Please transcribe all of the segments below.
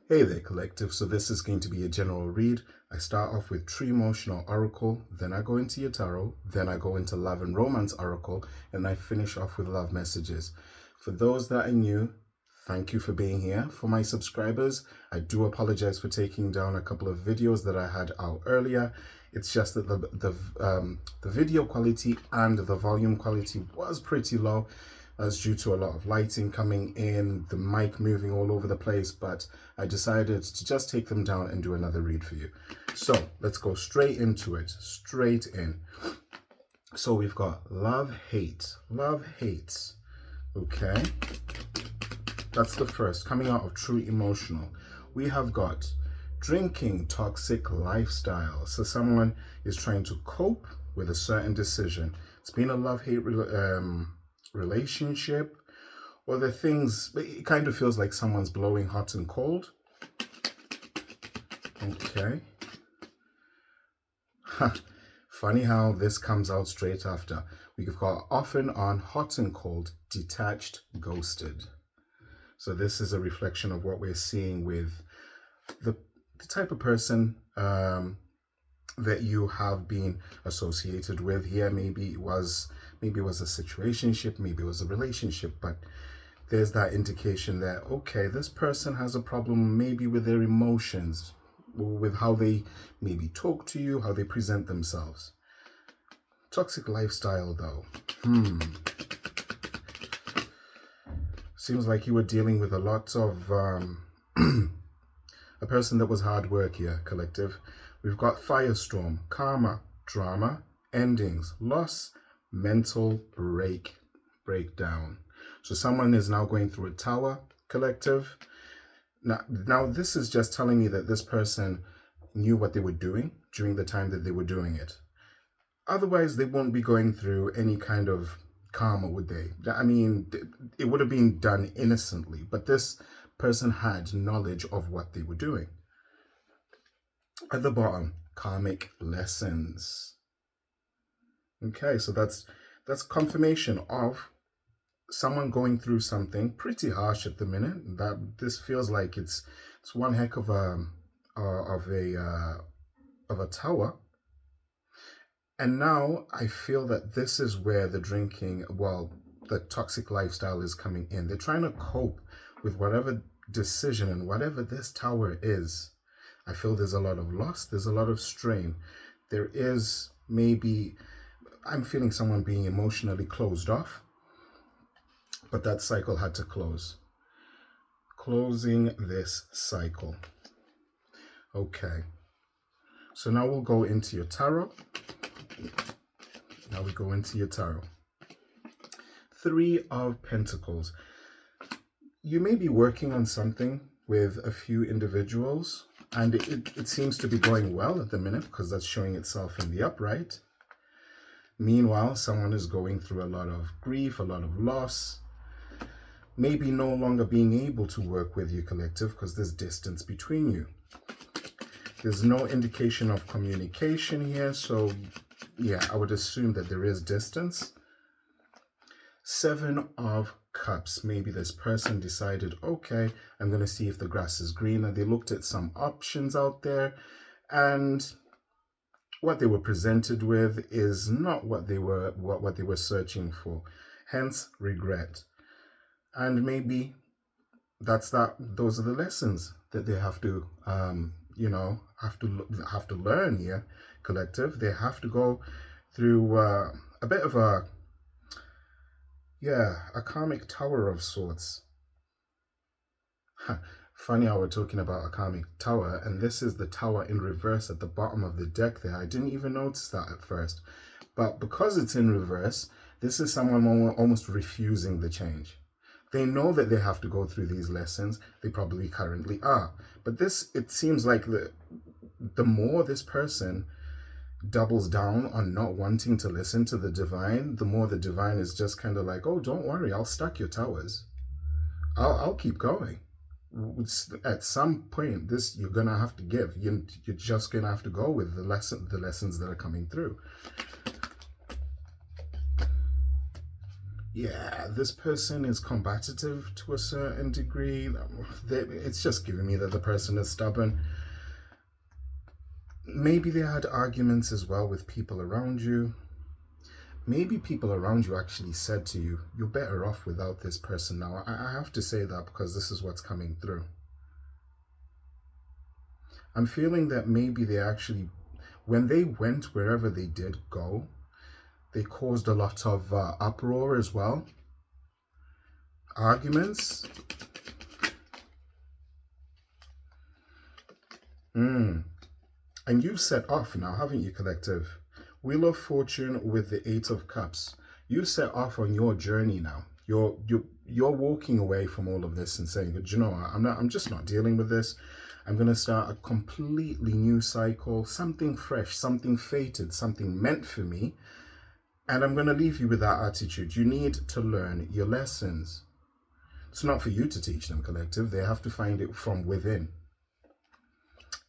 Hey there, collective. So this is going to be a general read. I start off with True Emotional Oracle, then I go into your tarot, then I go into Love and Romance Oracle, and I finish off with Love Messages. For those that are new, thank you for being here. For my subscribers, I do apologize for taking down a couple of videos that I had out earlier. It's just that the video quality and the volume quality was pretty low. That's due to a lot of lighting coming in, the mic moving all over the place, but I decided to just take them down and do another read for you. So let's go straight into it, straight in. So we've got love, hate, okay? That's the first, coming out of True Emotional. We have got drinking, toxic lifestyle. So someone is trying to cope with a certain decision. It's been a love-hate relationship, or the things, it kind of feels like someone's blowing hot and cold. Okay. Funny how this comes out straight after. We've got off and on, hot and cold, detached, ghosted. So this is a reflection of what we're seeing with the type of person that you have been associated with here. Maybe it was a situationship, maybe it was a relationship, but there's that indication that, okay, this person has a problem maybe with their emotions, with how they maybe talk to you, how they present themselves. Toxic lifestyle though. Seems like you were dealing with a lot of a person that was hard work here, collective. We've got firestorm, karma, drama, endings, loss, mental breakdown. So someone is now going through a tower, collective. Now this is just telling me that this person knew what they were doing during the time that they were doing it. Otherwise, they won't be going through any kind of karma, would they? I mean, it would have been done innocently, but this person had knowledge of what they were doing. At the bottom, karmic lessons. Okay, so that's confirmation of someone going through something pretty harsh at the minute. That this feels like it's one heck of a tower. And now I feel that this is where the drinking, well, the toxic lifestyle is coming in. They're trying to cope with whatever decision and whatever this tower is. I feel there's a lot of loss, there's a lot of strain. There is maybe, I'm feeling someone being emotionally closed off, but that cycle had to close. Closing this cycle. Okay. So now we'll go into your tarot. Now we go into your tarot. 3 of Pentacles. You may be working on something with a few individuals, and it seems to be going well at the minute because that's showing itself in the upright. Meanwhile, someone is going through a lot of grief, a lot of loss, maybe no longer being able to work with you, collective, because there's distance between you. There's no indication of communication here, so yeah, I would assume that there is distance. 7 of Cups. Maybe this person decided, okay, I'm going to see if the grass is greener. They looked at some options out there, and what they were presented with is not what they were searching for. Hence, regret. And maybe those are the lessons that they have to have to learn here, collective. They have to go through a bit of a karmic tower of sorts. Funny how we're talking about a karmic tower, and this is the tower in reverse at the bottom of the deck there. I didn't even notice that at first, but because it's in reverse, this is someone almost refusing the change. They know that they have to go through these lessons. They probably currently are, but it seems like the more this person doubles down on not wanting to listen to the divine, the more the divine is just kind of like, oh, don't worry, I'll stack your towers. I'll keep going. At some point, you're gonna have to give. You're just gonna have to go with the lessons that are coming through. Yeah, this person is combative to a certain degree. It's just giving me that the person is stubborn. Maybe they had arguments as well with people around you. Maybe people around you actually said to you, you're better off without this person now. I have to say that because this is what's coming through. I'm feeling that maybe they actually, when they went wherever they did go, they caused a lot of uproar as well. Arguments. And you've set off now, haven't you, collective? Wheel of Fortune with the Eight of Cups. You set off on your journey now. You're walking away from all of this and saying, do you know what? I'm just not dealing with this. I'm going to start a completely new cycle, something fresh, something fated, something meant for me. And I'm going to leave you with that attitude. You need to learn your lessons. It's not for you to teach them, collective. They have to find it from within.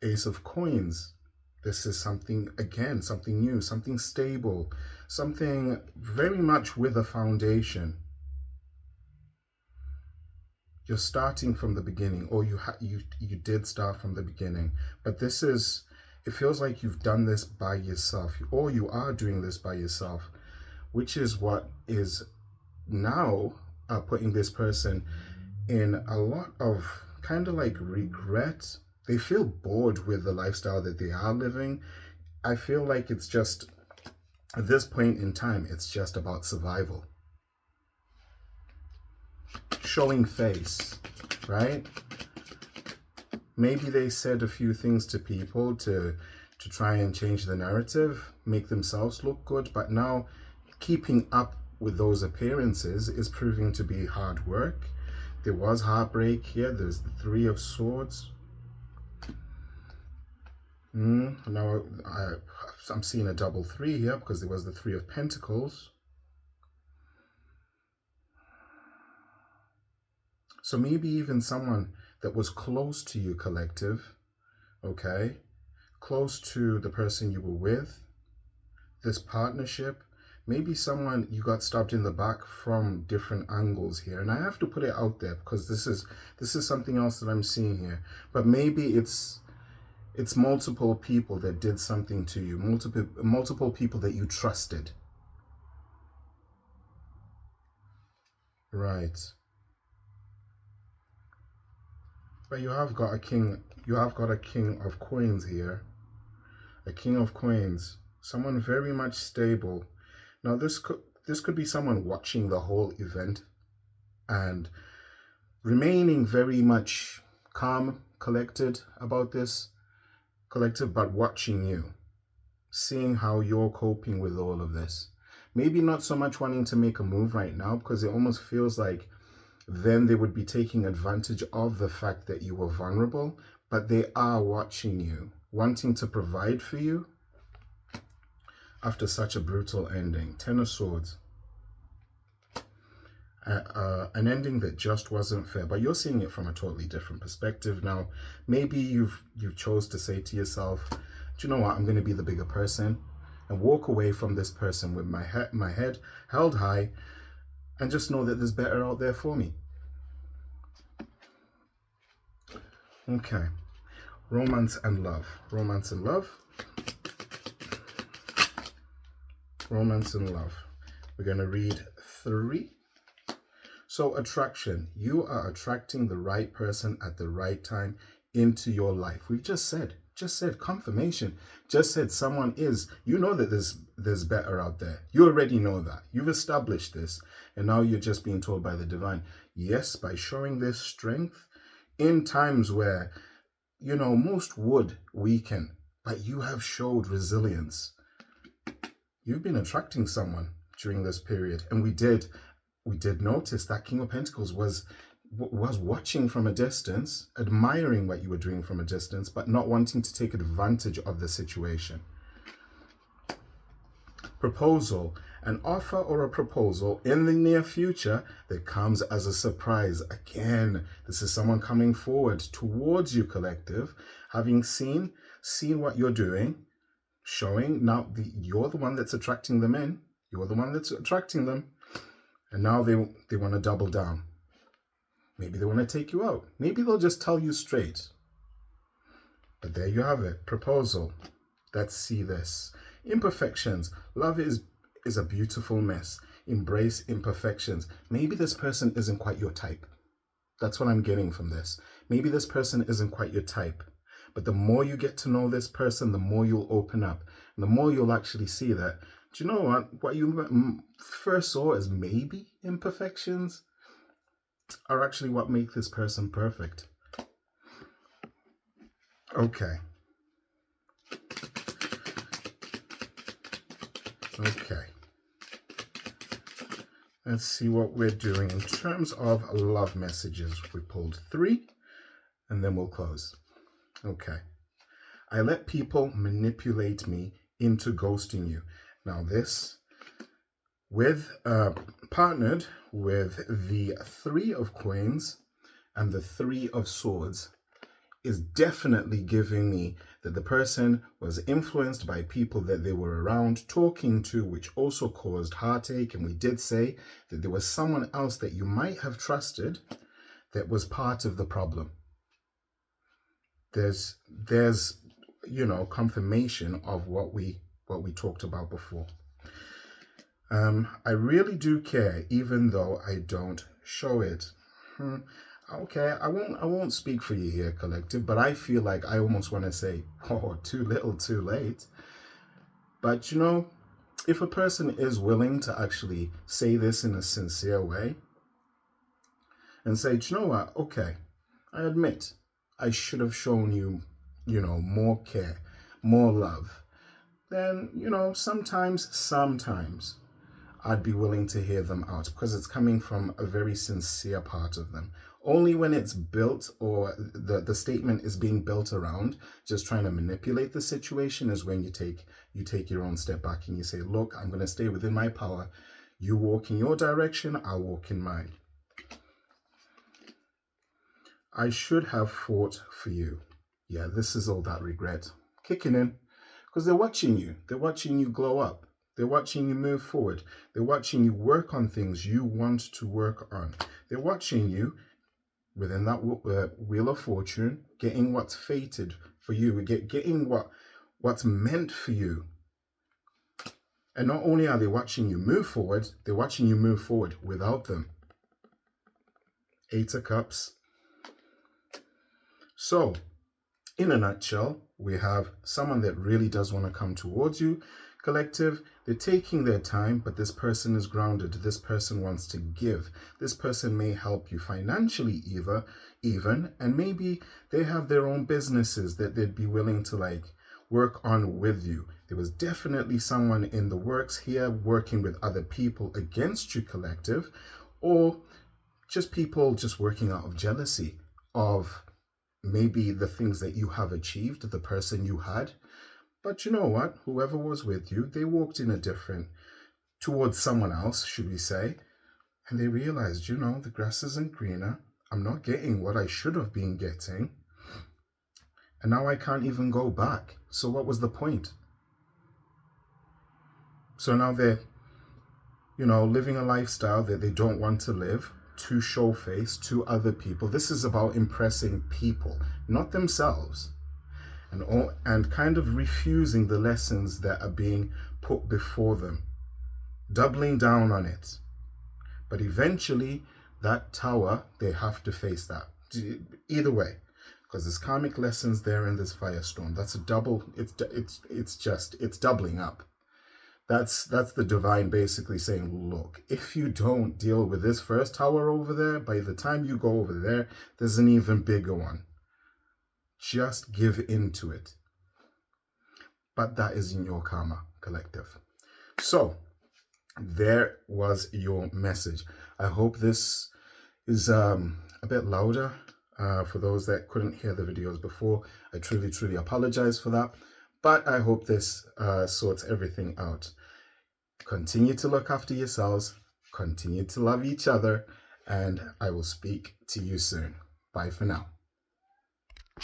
Ace of Coins. This is something, again, something new, something stable, something very much with a foundation. You're starting from the beginning, or you did start from the beginning, but this is, it feels like you've done this by yourself, or you are doing this by yourself, which is what is now putting this person in a lot of kind of like regret. They feel bored with the lifestyle that they are living. I feel like it's just, at this point in time, it's just about survival. Showing face, right? Maybe they said a few things to people to try and change the narrative, make themselves look good, but now keeping up with those appearances is proving to be hard work. There was heartbreak here. There's the Three of Swords. Now I'm seeing a double 3 here because there was the Three of Pentacles. So maybe even someone that was close to you, collective, okay, close to the person you were with, this partnership, maybe someone you got stabbed in the back from different angles here. And I have to put it out there because this is something else that I'm seeing here. But maybe it's multiple people that did something to you, multiple people that you trusted. Right. But you have got a king of coins here. A king of coins. Someone very much stable. Now this could be someone watching the whole event and remaining very much calm, collected about this. Collective, but watching you, seeing how you're coping with all of this. Maybe not so much wanting to make a move right now, because it almost feels like then they would be taking advantage of the fact that you were vulnerable, but they are watching you, wanting to provide for you after such a brutal ending. Ten of Swords. An ending that just wasn't fair, but you're seeing it from a totally different perspective now. Maybe you chose to say to yourself, do you know what, I'm going to be the bigger person and walk away from this person with my head held high and just know that there's better out there for me. Okay, romance and love. Romance and love. Romance and love. We're going to read 3. So attraction, you are attracting the right person at the right time into your life. We've just said confirmation, just said someone is, you know that there's better out there. You already know that. You've established this. And now you're just being told by the divine, yes, by showing this strength in times where, you know, most would weaken, but you have showed resilience. You've been attracting someone during this period. And we did notice that King of Pentacles was watching from a distance, admiring what you were doing from a distance, but not wanting to take advantage of the situation. Proposal. An offer or a proposal in the near future that comes as a surprise. Again, this is someone coming forward towards you, collective, having seen what you're doing, showing now you're the one that's attracting them in. You're the one that's attracting them. And now they want to double down. Maybe they want to take you out. Maybe they'll just tell you straight. But there you have it. Proposal. Let's see this. Imperfections. Love is a beautiful mess. Embrace imperfections. Maybe this person isn't quite your type. That's what I'm getting from this. Maybe this person isn't quite your type. But the more you get to know this person, the more you'll open up. And the more you'll actually see that, do you know what? What you first saw as maybe imperfections are actually what make this person perfect. Okay. Okay. Let's see what we're doing in terms of love messages. We pulled 3 and then we'll close. Okay. I let people manipulate me into ghosting you. Now this, partnered with the 3 of coins and the 3 of swords, is definitely giving me that the person was influenced by people that they were around talking to, which also caused heartache. And we did say that there was someone else that you might have trusted that was part of the problem. There's confirmation of what we talked about before. I really do care, even though I don't show it. Okay, I won't speak for you here, collective, but I feel like I almost want to say, oh, too little, too late. But if a person is willing to actually say this in a sincere way and say, do you know what? Okay, I admit I should have shown you, more care, more love. Then, sometimes I'd be willing to hear them out because it's coming from a very sincere part of them. Only when it's built or the statement is being built around just trying to manipulate the situation is when you take your own step back and you say, look, I'm going to stay within my power. You walk in your direction, I'll walk in mine. I should have fought for you. Yeah, this is all that regret kicking in because they're watching you. They're watching you glow up. They're watching you move forward. They're watching you work on things you want to work on. They're watching you within that wheel of fortune, getting what's fated for you, getting what's meant for you. And not only are they watching you move forward, they're watching you move forward without them. 8 of Cups. So, in a nutshell, we have someone that really does want to come towards you. Collective, they're taking their time, but this person is grounded. This person wants to give. This person may help you financially even, and maybe they have their own businesses that they'd be willing to work on with you. There was definitely someone in the works here working with other people against you, collective, or just people just working out of jealousy of maybe the things that you have achieved, the person you had. But you know what? Whoever was with you, they walked in towards someone else, should we say, and they realized, the grass isn't greener. I'm not getting what I should have been getting. And now I can't even go back. So what was the point? So now they're, living a lifestyle that they don't want to live, to show face to other people. This is about impressing people, not themselves. And kind of refusing the lessons that are being put before them, doubling down on it. But eventually, that tower, they have to face that. Either way, because there's karmic lessons there in this firestorm. That's a double. It's doubling up. That's the divine basically saying, look, if you don't deal with this first tower over there, by the time you go over there, there's an even bigger one. Just give into it. But that is in your karma, collective. So, there was your message. I hope this is a bit louder for those that couldn't hear the videos before. I truly, truly apologize for that. But I hope this sorts everything out. Continue to look after yourselves. Continue to love each other. And I will speak to you soon. Bye for now.